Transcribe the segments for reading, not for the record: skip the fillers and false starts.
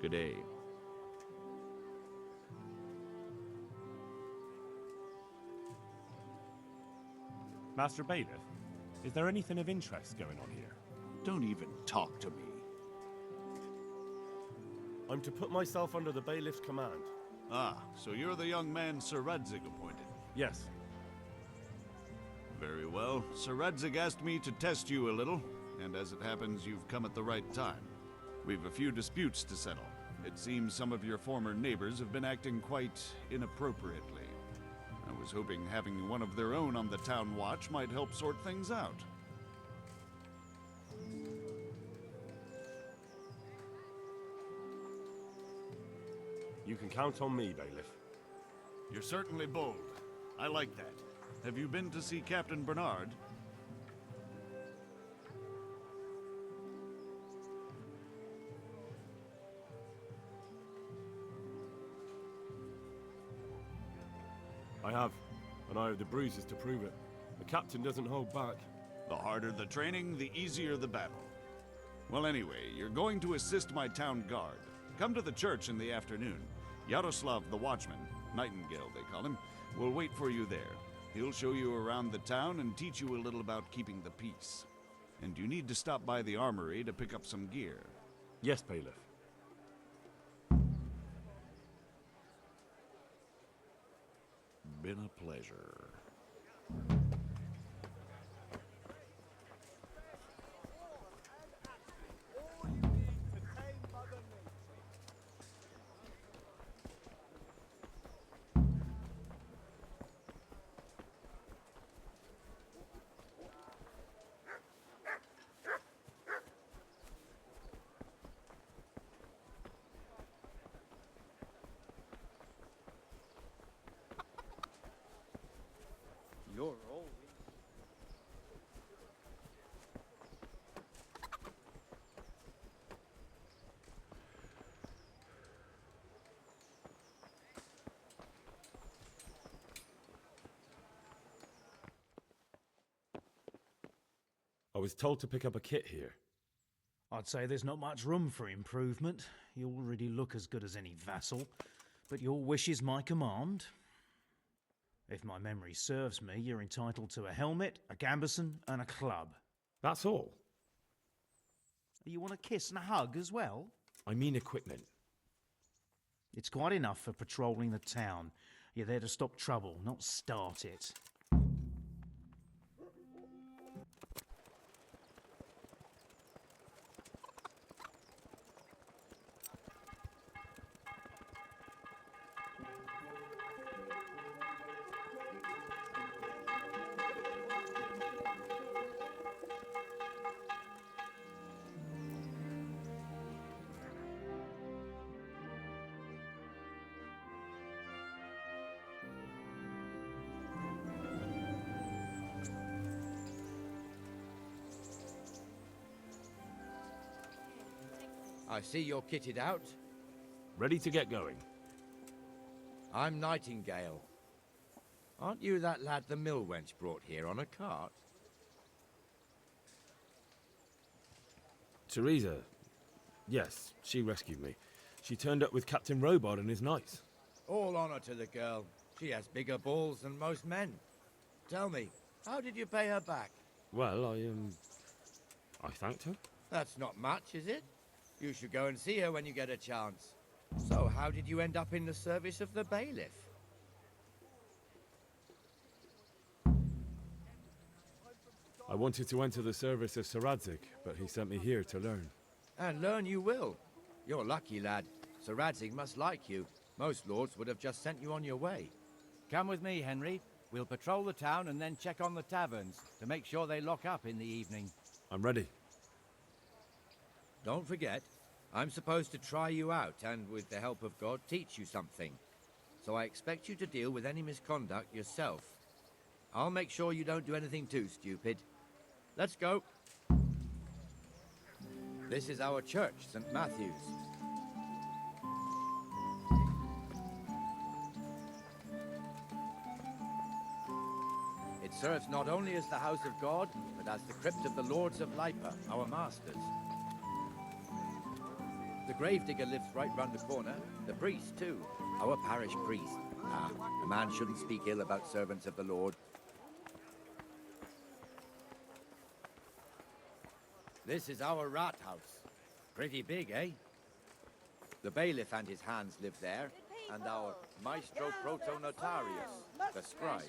Good day. Master Bailiff, is there anything of interest going on here? Don't even talk to me. I'm to put myself under the bailiff's command. Ah, so you're the young man Sir Radzig appointed. Yes. Very well. Sir Radzig asked me to test you a little, and as it happens, you've come at the right time. We've a few disputes to settle. It seems some of your former neighbors have been acting quite inappropriately. I was hoping having one of their own on the town watch might help sort things out. You can count on me, bailiff. You're certainly bold. I like that. Have you been to see Captain Bernard? I have, and I have the bruises to prove it. The captain doesn't hold back. The harder the training, the easier the battle. Well, anyway, you're going to assist my town guard. Come to the church in the afternoon. Yaroslav the watchman, Nightingale they call him, will wait for you there. He'll show you around the town and teach you a little about keeping the peace. And you need to stop by the armory to pick up some gear. Yes, bailiff. Been a pleasure. You're all. I was told to pick up a kit here. I'd say there's not much room for improvement. You already look as good as any vassal, but your wish is my command. If my memory serves me, you're entitled to a helmet, a gambeson, and a club. That's all. You want a kiss and a hug as well? I mean equipment. It's quite enough for patrolling the town. You're there to stop trouble, not start it. I see you're kitted out. Ready to get going. I'm Nightingale. Aren't you that lad the mill wench brought here on a cart? Teresa. Yes, she rescued me. She turned up with Captain Robard and is nice. All honor to the girl. She has bigger balls than most men. Tell me, how did you pay her back? Well, I thanked her. That's not much, is it? You should go and see her when you get a chance. So, how did you end up in the service of the bailiff? I wanted to enter the service of Sir Radzig, but he sent me here to learn. And learn you will. You're lucky, lad. Sir Radzig must like you. Most lords would have just sent you on your way. Come with me, Henry. We'll patrol the town and then check on the taverns to make sure they lock up in the evening. I'm ready. Don't forget, I'm supposed to try you out and, with the help of God, teach you something. So I expect you to deal with any misconduct yourself. I'll make sure you don't do anything too stupid. Let's go. This is our church, St. Matthew's. It serves not only as the house of God, but as the crypt of the Lords of Lipa, our masters. The gravedigger lives right round the corner. The priest, too. Our parish priest. Ah, a man shouldn't speak ill about servants of the Lord. This is our rat house. Pretty big, eh? The bailiff and his hands live there, and our maestro proto-notarius, the scribe.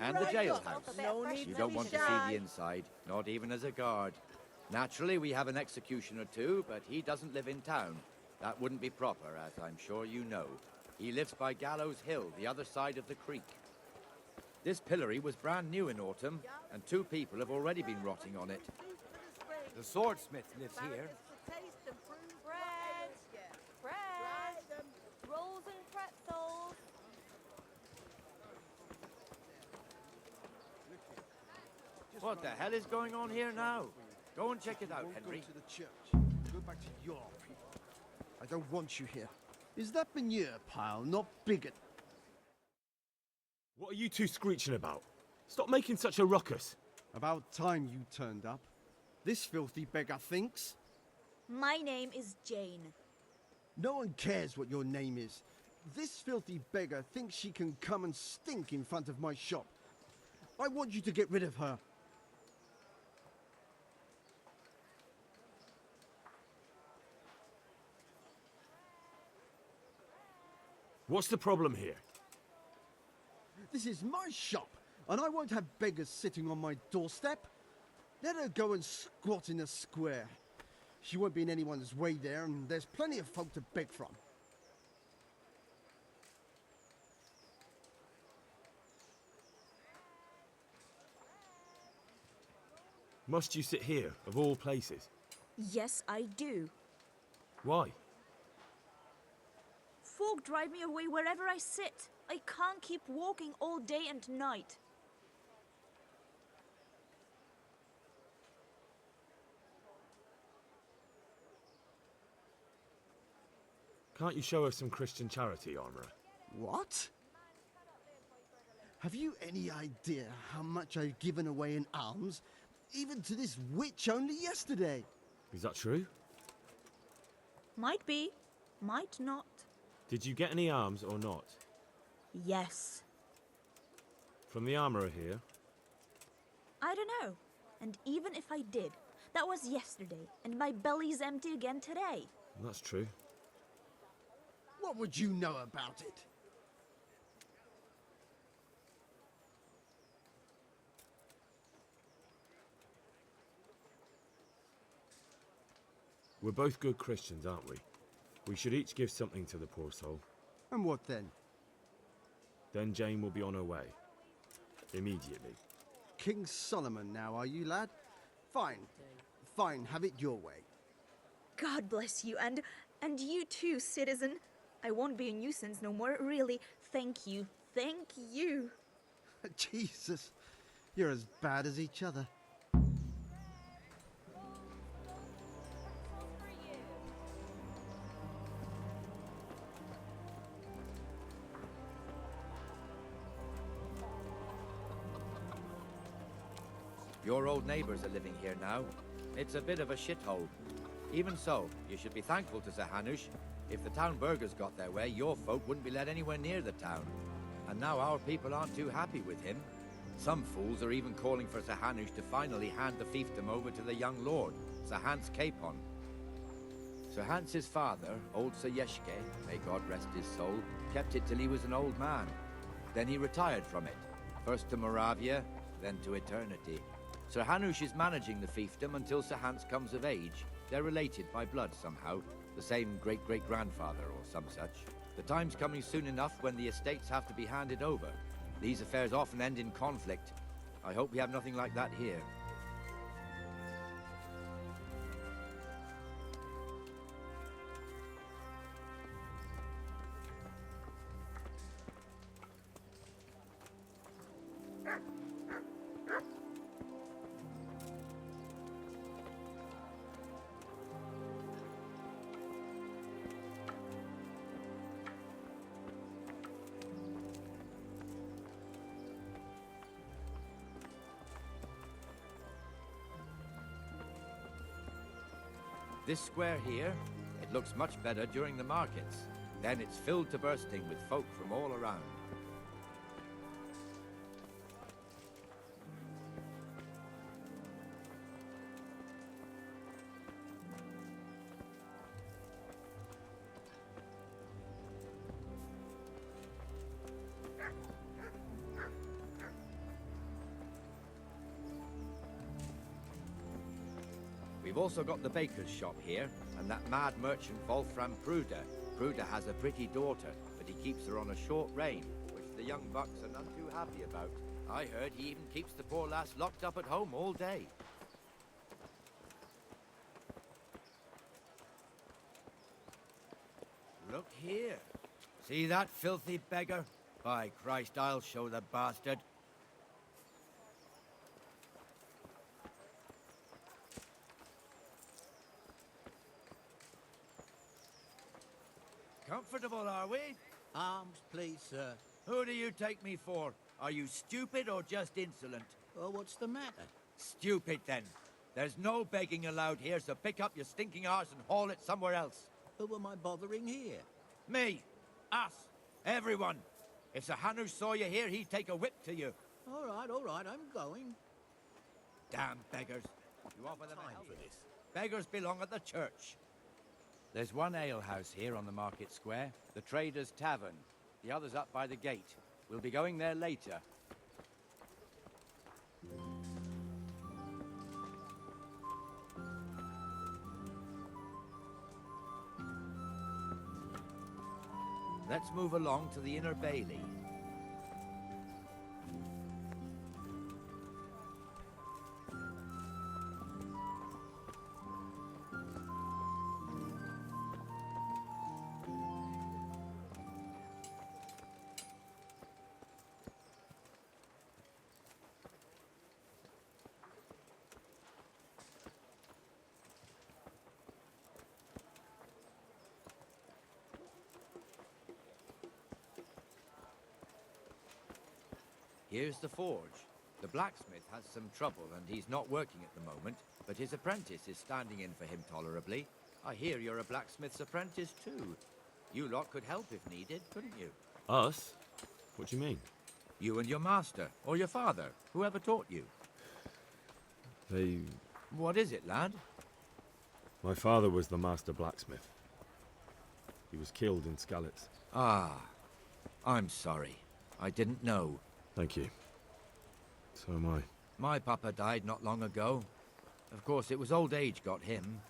And the jailhouse. You don't want to see the inside, not even as a guard. Naturally, we have an executioner too, but he doesn't live in town. That wouldn't be proper, as I'm sure you know. He lives by Gallows Hill, the other side of the creek. This pillory was brand new in autumn, and 2 people have already been rotting on it. The swordsmith lives here. Bread, rolls and pretzels. What the hell is going on here now? Go and check it out, Henry. To the church. Go back to your people. I don't want you here. Is that manure pile not big enough? What are you two screeching about? Stop making such a ruckus. About time you turned up. This filthy beggar thinks. My name is Jane. No one cares what your name is. This filthy beggar thinks she can come and stink in front of my shop. I want you to get rid of her. What's the problem here? This is my shop, and I won't have beggars sitting on my doorstep. Let her go and squat in a square. She won't be in anyone's way there, and there's plenty of folk to beg from. Must you sit here, of all places? Yes, I do. Why? Folk drive me away wherever I sit. I can't keep walking all day and night. Can't you show us some Christian charity, Armourer? What? Have you any idea how much I've given away in alms, even to this witch only yesterday? Is that true? Might be, might not. Did you get any alms or not? Yes. From the Armourer here? I don't know. And even if I did, that was yesterday, and my belly's empty again today. That's true. What would you know about it? We're both good Christians, aren't we? We should each give something to the poor soul. And what then? Then Jane will be on her way. Immediately. King Solomon now, are you, lad? Fine. Fine, have it your way. God bless you, and you too, citizen. I won't be a nuisance no more, really. Thank you. Thank you. Jesus, you're as bad as each other. Your old neighbors are living here now. It's a bit of a shithole. Even so, you should be thankful to Sir Hanush. If the town burghers got their way, your folk wouldn't be let anywhere near the town. And now our people aren't too happy with him. Some fools are even calling for Sir Hanush to finally hand the fiefdom over to the young lord, Sir Hans Capon. Sir Hans's father, old Sir Yeshke, may God rest his soul, kept it till he was an old man. Then he retired from it, first to Moravia, then to eternity. Sir Hanush is managing the fiefdom until Sir Hans comes of age. They're related by blood somehow, the same great-great-grandfather or some such. The time's coming soon enough when the estates have to be handed over. These affairs often end in conflict. I hope we have nothing like that here. This square here, it looks much better during the markets. Then it's filled to bursting with folk from all around. We've also got the baker's shop here, and that mad merchant Wolfram Pruder. Pruder has a pretty daughter, but he keeps her on a short rein, which the young bucks are none too happy about. I heard he even keeps the poor lass locked up at home all day. Look here. See that filthy beggar? By Christ, I'll show the bastard. Comfortable, are we? Arms, please, sir. Who do you take me for? Are you stupid or just insolent? Oh, what's the matter? Stupid, then. There's no begging allowed here, so pick up your stinking arse and haul it somewhere else. Who am I bothering here? Me. Us. Everyone. If Sir Hanush saw you here, he'd take a whip to you. All right, I'm going. Damn beggars. You offer them Time a for this. Beggars belong at the church. There's one alehouse here on the market square, the Trader's Tavern. The other's up by the gate. We'll be going there later. Let's move along to the inner bailey. Here's the forge. The blacksmith has some trouble and he's not working at the moment, but his apprentice is standing in for him tolerably. I hear you're a blacksmith's apprentice too. You lot could help if needed, couldn't you? Us? What do you mean? You and your master, or your father, whoever taught you. They... What is it, lad? My father was the master blacksmith. He was killed in Skalitz. Ah, I'm sorry. I didn't know. Thank you. So am I. My papa died not long ago. Of course, it was old age got him.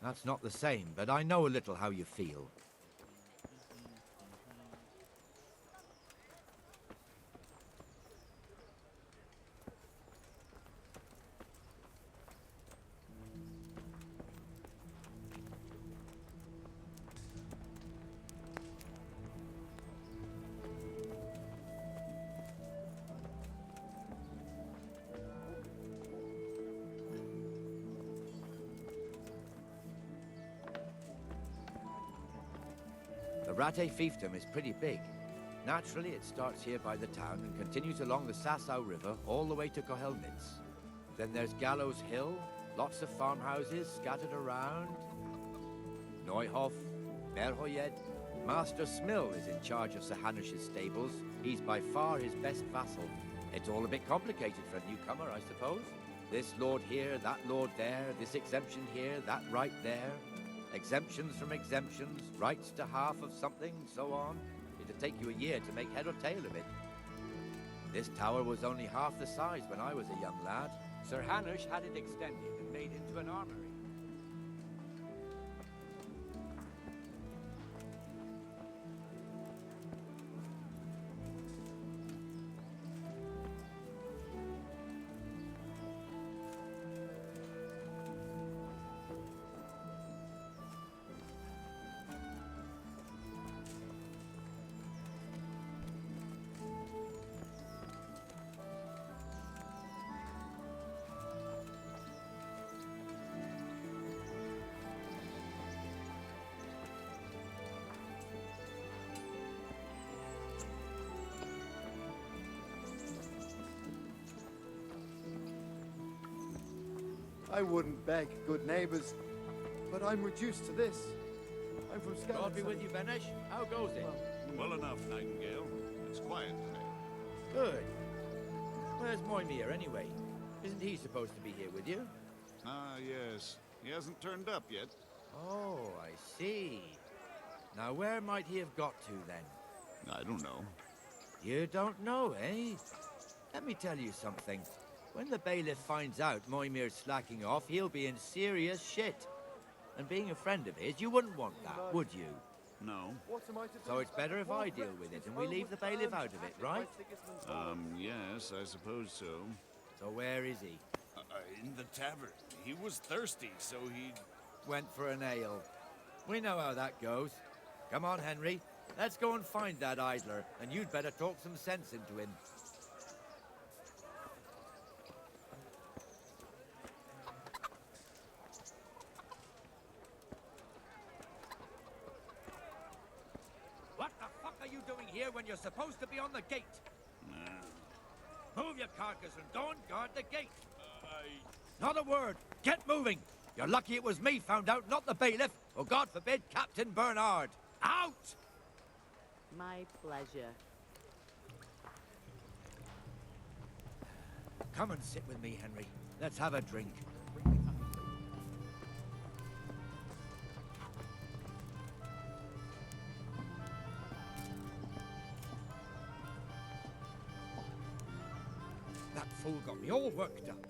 That's not the same, but I know a little how you feel. The Rate fiefdom is pretty big. Naturally, it starts here by the town and continues along the Sasau River all the way to Kohelnitz. Then there's Gallows Hill, lots of farmhouses scattered around. Neuhof, Merhoyed. Master Smill is in charge of Sir Hanush's stables. He's by far his best vassal. It's all a bit complicated for a newcomer, I suppose. This lord here, that lord there, this exemption here, that right there. Exemptions from exemptions, rights to half of something, so on. It'd take you a year to make head or tail of it. This tower was only half the size when I was a young lad. Sir Hanush had it extended and made into an armory. I wouldn't beg, good neighbors, but but I'm reduced to this. I'm from Skeleton. God be with you, Benesh. How goes it? Well enough, Nightingale. It's quiet today. Good. Where's Moimir, anyway? Isn't he supposed to be here with you? Ah, yes. He hasn't turned up yet. Oh, I see. Now, where might he have got to, then? I don't know. You don't know, eh? Let me tell you something. When the bailiff finds out Moimir's slacking off, he'll be in serious shit. And being a friend of his, you wouldn't want that, would you? No. What am I to do? So it's better if I deal with it and we leave the bailiff out of it, right? Yes, I suppose so. So where is he? In the tavern. He was thirsty, so he... Went for an ale. We know how that goes. Come on, Henry. Let's go and find that idler, and you'd better talk some sense into him. What the fuck are you doing here when you're supposed to be on the gate? Move your carcass and go and guard the gate. Not a word. Get moving. You're lucky it was me found out, not the bailiff, or God forbid, Captain Bernard. Out! My pleasure. Come and sit with me, Henry. Let's have a drink. That fool got me all worked up.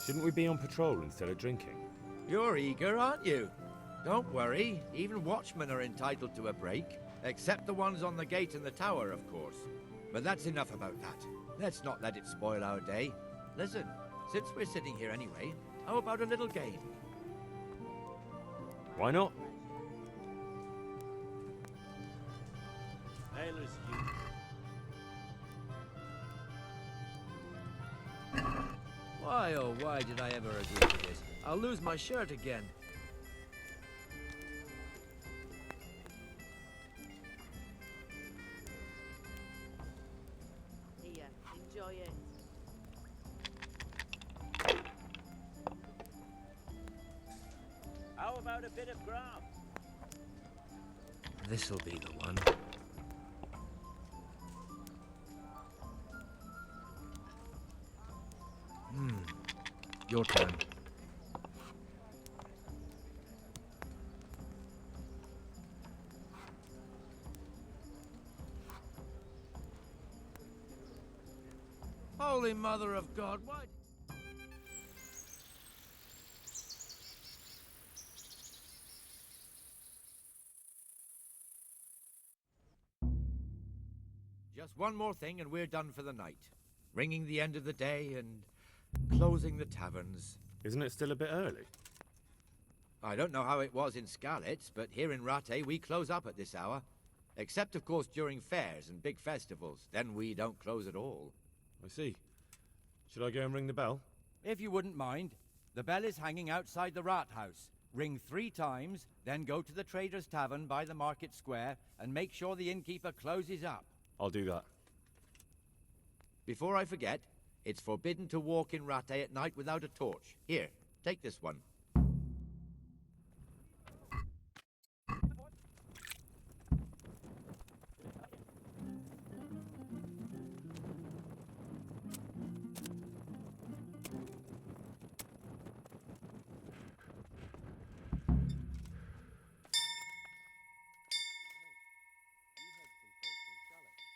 Shouldn't we be on patrol instead of drinking? You're eager, aren't you? Don't worry. Even watchmen are entitled to a break. Except the ones on the gate and the tower, of course. But that's enough about that. Let's not let it spoil our day. Listen, since we're sitting here anyway, how about a little game? Why not? Sailors, Why, oh, why did I ever agree to this? I'll lose my shirt again. Here, enjoy it. How about a bit of grub? This'll be the one. Your turn. Holy Mother of God, what? Just one more thing and we're done for the night. Ringing the end of the day and closing the taverns. Isn't it still a bit early? I don't know how it was in Skalitz, but here in Rattay we close up at this hour. Except, of course, during fairs and big festivals. Then we don't close at all. I see. Should I go and ring the bell? If you wouldn't mind. The bell is hanging outside the rat house. Ring 3 times, then go to the Trader's Tavern by the market square and make sure the innkeeper closes up. I'll do that. Before I forget, it's forbidden to walk in Rattay at night without a torch. Here, take this one.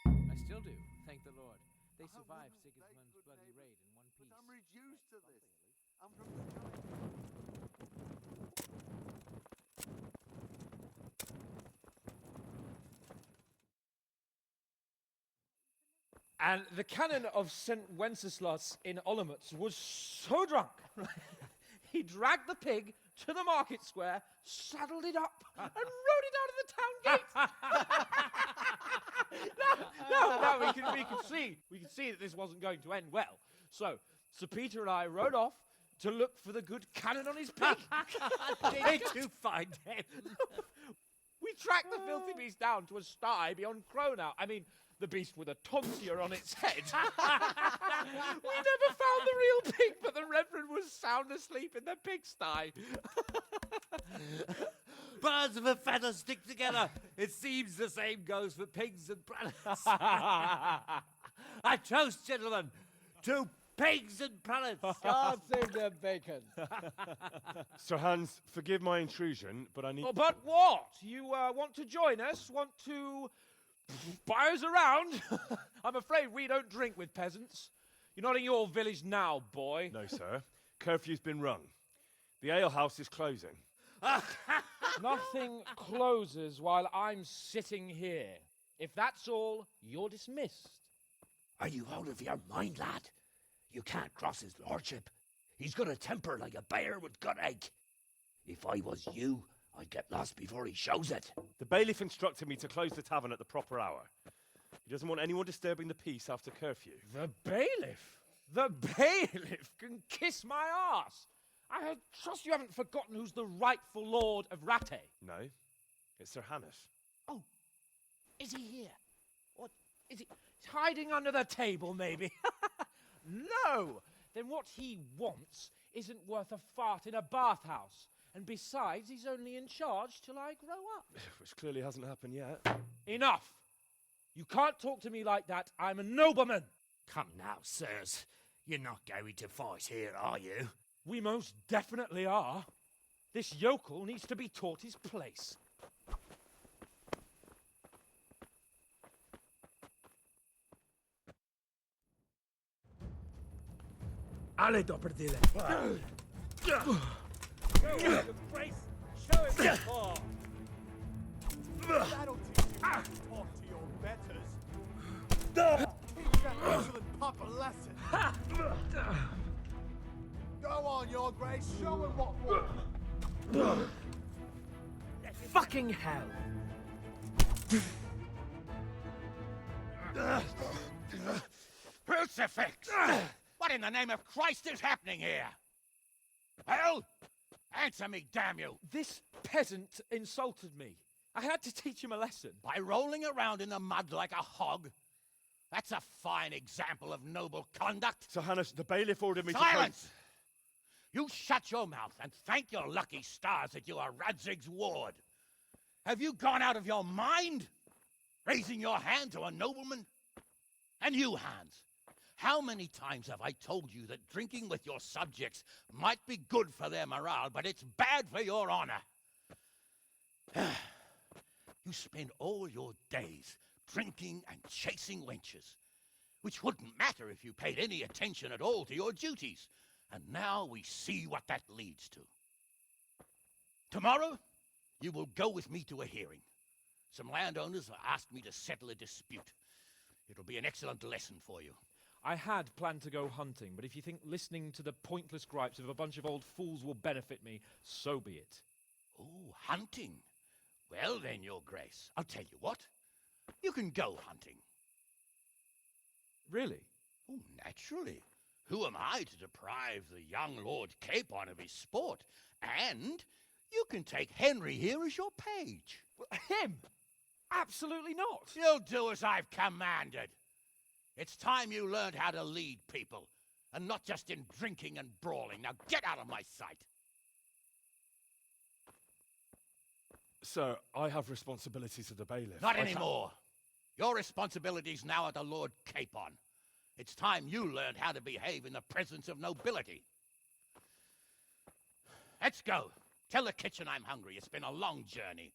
I still do, thank the Lord. They survived Sigismund's bloody raid in one piece. I'm reduced to this. I'm from And the canon of St. Wenceslas in Olomouc was so drunk, he dragged the pig to the market square, saddled it up, and rode it out of the town gate. No, we can see that this wasn't going to end well. So, Sir Peter and I rode off to look for the good canon on his pig. Did you find him? We tracked the filthy beast down to a sty beyond Cronau. I mean, The beast with a tonsure on its head. We never found the real pig, but the Reverend was sound asleep in the pigsty. Birds of a feather stick together. It seems the same goes for pigs and prelates. I toast, gentlemen, to pigs and prelates. God save the bacon. Sir Hans, forgive my intrusion, but I need... Oh, but what? You want to join us? Want to buy us around? I'm afraid we don't drink with peasants. You're not in your village now, boy. No, sir. Curfew's been rung. The alehouse is closing. Nothing closes while I'm sitting here. If that's all, you're dismissed. Are you out of your mind, lad? You can't cross his lordship. He's got a temper like a bear with gut ache. If I was you, I'd get lost before he shows it. The bailiff instructed me to close the tavern at the proper hour. He doesn't want anyone disturbing the peace after curfew. The bailiff? The bailiff can kiss my arse. I trust you haven't forgotten who's the rightful lord of Rattay. No, it's Sir Hannes. Oh, is he here? What is he? He's hiding under the table, maybe? No! Then what he wants isn't worth a fart in a bathhouse. And besides, he's only in charge till I grow up. Which clearly hasn't happened yet. Enough! You can't talk to me like that. I'm a nobleman. Come now, sirs. You're not going to fight here, are you? We most definitely are. This yokel needs to be taught his place. Ale doperdile. Show him before. That'll teach you how to talk to your betters. Teach that excellent pup a lesson. Go on, your grace. Show him what for. Fucking hell. Crucifix! What in the name of Christ is happening here? Well, answer me, damn you! This peasant insulted me. I had to teach him a lesson. By rolling around in the mud like a hog? That's a fine example of noble conduct. Sir Hannes, the bailiff ordered me Silence! You shut your mouth and thank your lucky stars that you are Radzig's ward. Have you gone out of your mind? Raising your hand to a nobleman? And you, Hans, how many times have I told you that drinking with your subjects might be good for their morale, but it's bad for your honor? You spend all your days drinking and chasing wenches, which wouldn't matter if you paid any attention at all to your duties. And now we see what that leads to. Tomorrow, you will go with me to a hearing. Some landowners have asked me to settle a dispute. It'll be an excellent lesson for you. I had planned to go hunting, but if you think listening to the pointless gripes of a bunch of old fools will benefit me, so be it. Oh, hunting. Well then, your grace, I'll tell you what. You can go hunting. Really? Oh, naturally. Who am I to deprive the young Lord Capon of his sport? And you can take Henry here as your page. Him? Absolutely not. You'll do as I've commanded. It's time you learned how to lead people, and not just in drinking and brawling. Now get out of my sight. Sir, I have responsibilities to the bailiff. Not anymore. Your responsibilities now are the Lord Capon. It's time you learned how to behave in the presence of nobility. Let's go. Tell the kitchen I'm hungry. It's been a long journey.